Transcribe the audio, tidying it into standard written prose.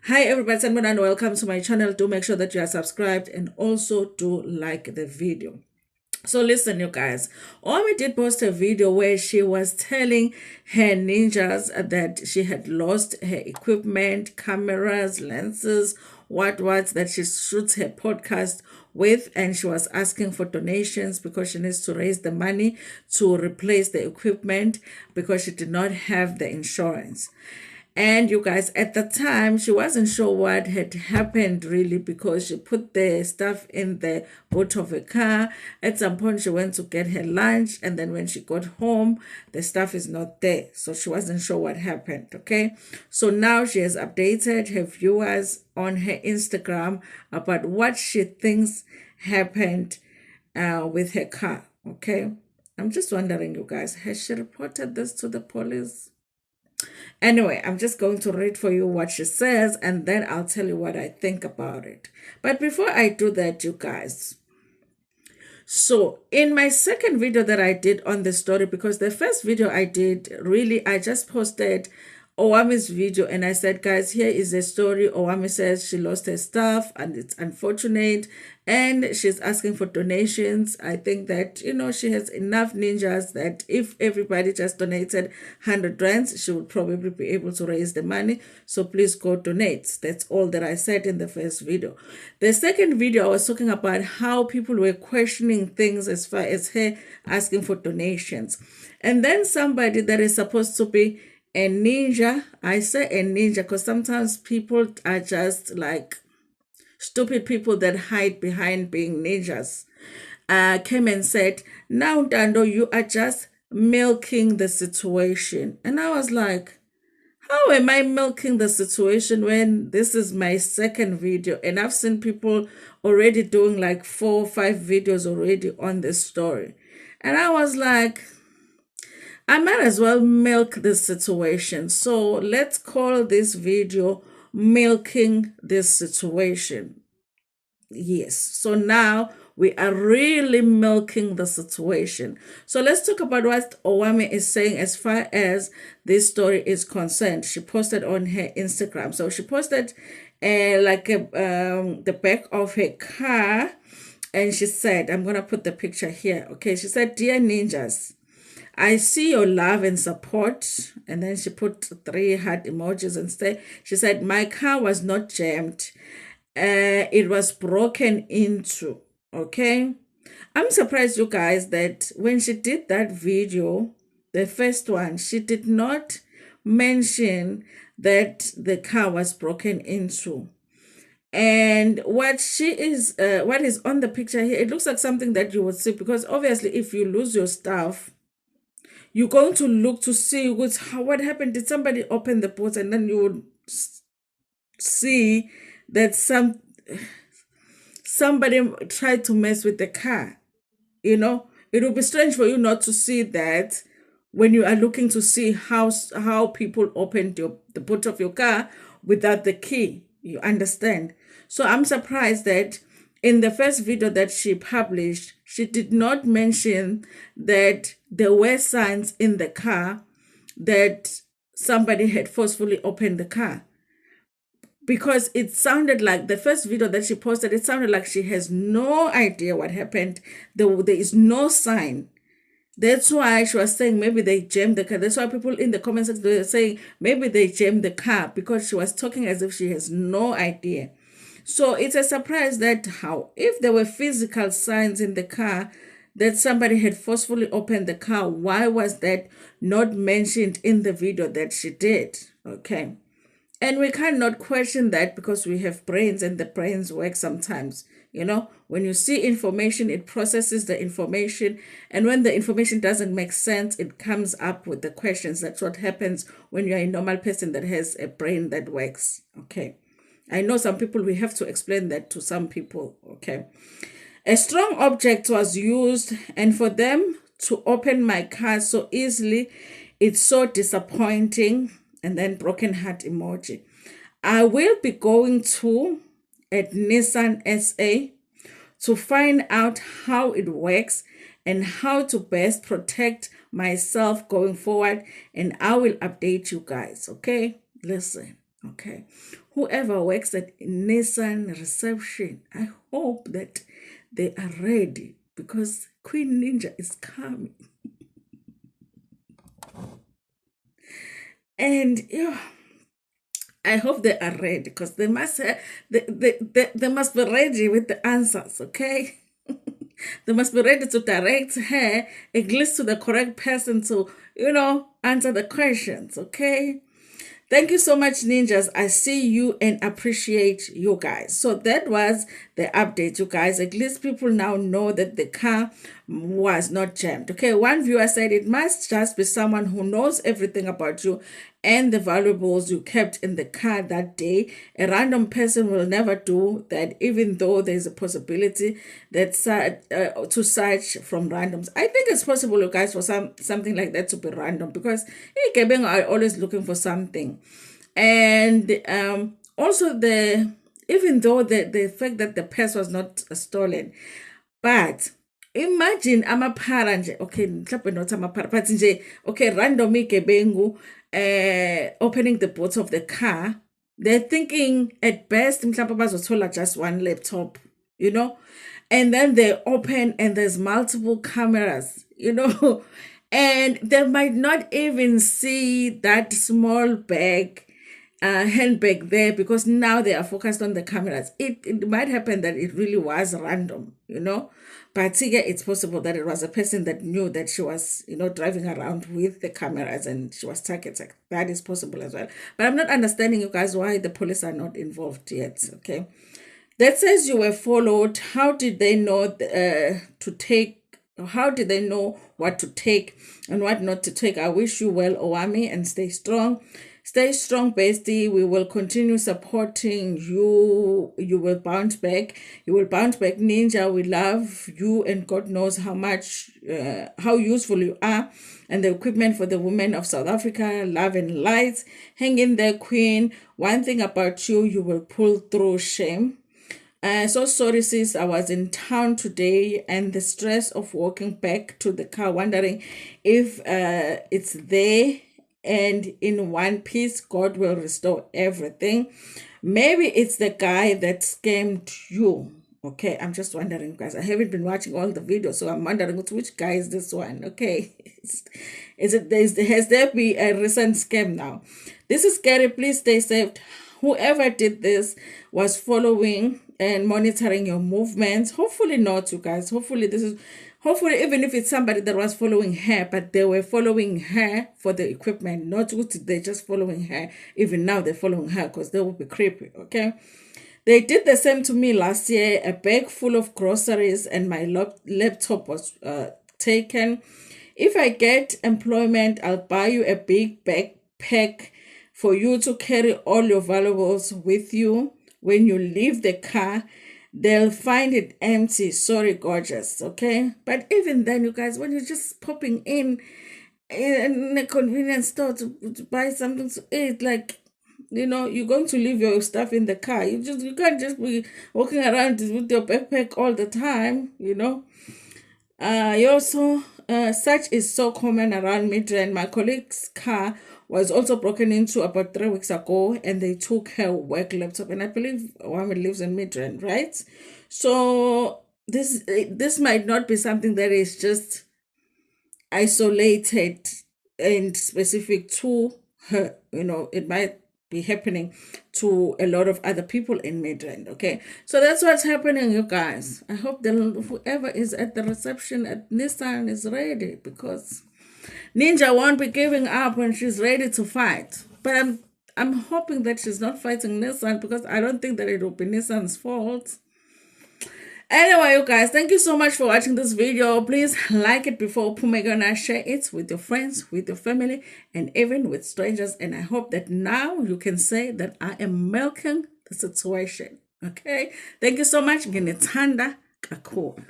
Hi everybody, and welcome to my channel. Do make sure that you are subscribed and also do like the video. So listen, you guys, Owamie did post a video where she was telling her ninjas that she had lost her equipment, cameras, lenses, what that she shoots her podcast with, and she was asking for donations because she needs to raise the money to replace the equipment because she did not have the insurance. And you guys, at the time, she wasn't sure what had happened really because she put the stuff in the boot of a car. At some point, she went to get her lunch, and then when she got home, the stuff is not there. So she wasn't sure what happened. Okay. So now she has updated her viewers on her Instagram about what she thinks happened with her car. Okay. I'm just wondering, you guys, has she reported this to the police? Anyway, I'm just going to read for you what she says and then I'll tell you what I think about it. But before I do that, you guys, so in my second video that I did on the story, because the first video I did, really, I just posted Owamie's video and I said, guys, here is the story. Owamie says she lost her stuff and it's unfortunate and she's asking for donations. I think that, she has enough ninjas that if everybody just donated 100 rands, she would probably be able to raise the money. So please go donate. That's all that I said in the first video. The second video, I was talking about how people were questioning things as far as her asking for donations. And then somebody that is supposed to be a ninja, I say a ninja because sometimes people are just like stupid people that hide behind being ninjas, came and said, now Dando, you are just milking the situation. And I was like, how am I milking the situation when this is my second video and I've seen people already doing like 4 or 5 videos already on this story? And I was like, I might as well milk this situation. So let's call this video milking this situation. Yes. So now we are really milking the situation. So let's talk about what Owamie is saying as far as this story is concerned. She posted on her Instagram. So she posted the back of her car and she said, I'm going to put the picture here. Okay. She said, dear ninjas, I see your love and support. And then she put 3 heart emojis and she said, my car was not jammed. It was broken into. Okay. I'm surprised, you guys, that when she did that video, the first one, she did not mention that the car was broken into. And what is on the picture here, it looks like something that you would see because obviously if you lose your stuff, you're going to look to see what happened. Did somebody open the boot? And then you would see that somebody tried to mess with the car. It will be strange for you not to see that when you are looking to see how people opened the boot of your car without the key. You understand? So I'm surprised that in the first video that she published, she did not mention that there were signs in the car that somebody had forcefully opened the car. Because it sounded like the first video that she posted, it sounded like she has no idea what happened. There is no sign. That's why she was saying maybe they jammed the car. That's why people in the comments section were saying maybe they jammed the car because she was talking as if she has no idea. So it's a surprise that if there were physical signs in the car that somebody had forcefully opened the car, why was that not mentioned in the video that she did? Okay. And we cannot question that because we have brains and the brains work sometimes. When you see information, it processes the information. And when the information doesn't make sense, it comes up with the questions. That's what happens when you're a normal person that has a brain that works. Okay. I know some people, we have to explain that to some people. Okay. A strong object was used, and for them to open my car so easily, it's so disappointing. And then broken heart emoji. I will be going at Nissan SA to find out how it works and how to best protect myself going forward. And I will update you guys. Okay, listen. Okay, whoever works at Nissan reception, I hope that they are ready because Queen Ninja is coming. And yeah, I hope they are ready because they must they must be ready with the answers, okay? They must be ready to direct her at least to the correct person to, answer the questions, okay? Thank you so much, ninjas. I see you and appreciate you guys. So that was the update, you guys. At least people now know that the car was not jammed. Okay, one viewer said it must just be someone who knows everything about you and the valuables you kept in the car that day. A random person will never do that, even though there's a possibility that to search from randoms. I think it's possible, you guys, for something like that to be random because Gebeng are always looking for something. And also even though the fact that the purse was not stolen, but imagine amaphara nje, okay, mhlawumbe not amaphara, but nje, okay, random igebengu opening the boot of the car, they're thinking at best mhlawumbe bazothola just one laptop, and then they open and there's multiple cameras, and they might not even see that small handbag there because now they are focused on the cameras. It might happen that it really was random, but yeah, it's possible that it was a person that knew that she was, driving around with the cameras and she was targeted. That is possible as well. But I'm not understanding, you guys, why the police are not involved yet, okay? That says you were followed. How did they know how did they know what to take and what not to take? I wish you well, Owamie, and stay strong. Stay strong, bestie. We will continue supporting you. You will bounce back. You will bounce back, Ninja. We love you, and God knows how useful you are, and the equipment for the women of South Africa. Love and light. Hang in there, Queen. One thing about you, you will pull through. Shame. So sorry, sis. I was in town today, and the stress of walking back to the car, wondering if it's there and in one piece. God will restore everything. Maybe it's the guy that scammed you. Okay, I'm just wondering, guys. I haven't been watching all the videos, so I'm wondering which guy is this one. Okay, has there been a recent scam now? This is scary. Please stay safe. Whoever did this was following and monitoring your movements. Hopefully not, you guys. Hopefully even if it's somebody that was following her, but they were following her for the equipment, not they're just following her. Even now they're following her because they will be creepy, okay? They did the same to me last year. A bag full of groceries and my laptop was taken. If I get employment, I'll buy you a big backpack for you to carry all your valuables with you. When you leave the car, they'll find it empty. Sorry, gorgeous, okay? But even then, you guys, when you're just popping in a convenience store to buy something to eat, like, you're going to leave your stuff in the car. You can't just be walking around with your backpack all the time, You also, such is so common around Midrand. My colleague's car was also broken into about 3 weeks ago, and they took her work laptop. And I believe Owamie lives in Midrand, right? So this might not be something that is just isolated and specific to her. It might be happening to a lot of other people in Midrand, okay? So that's what's happening, you guys. I hope that whoever is at the reception at Nissan is ready, because Ninja won't be giving up when she's ready to fight. But I'm hoping that she's not fighting Nissan, because I don't think that it will be Nissan's fault. Anyway, you guys, thank you so much for watching this video. Please like it before Pumegana, share it with your friends, with your family, and even with strangers. And I hope that now you can say that I am milking the situation. Okay? Thank you so much. Nginethanda kakhulu.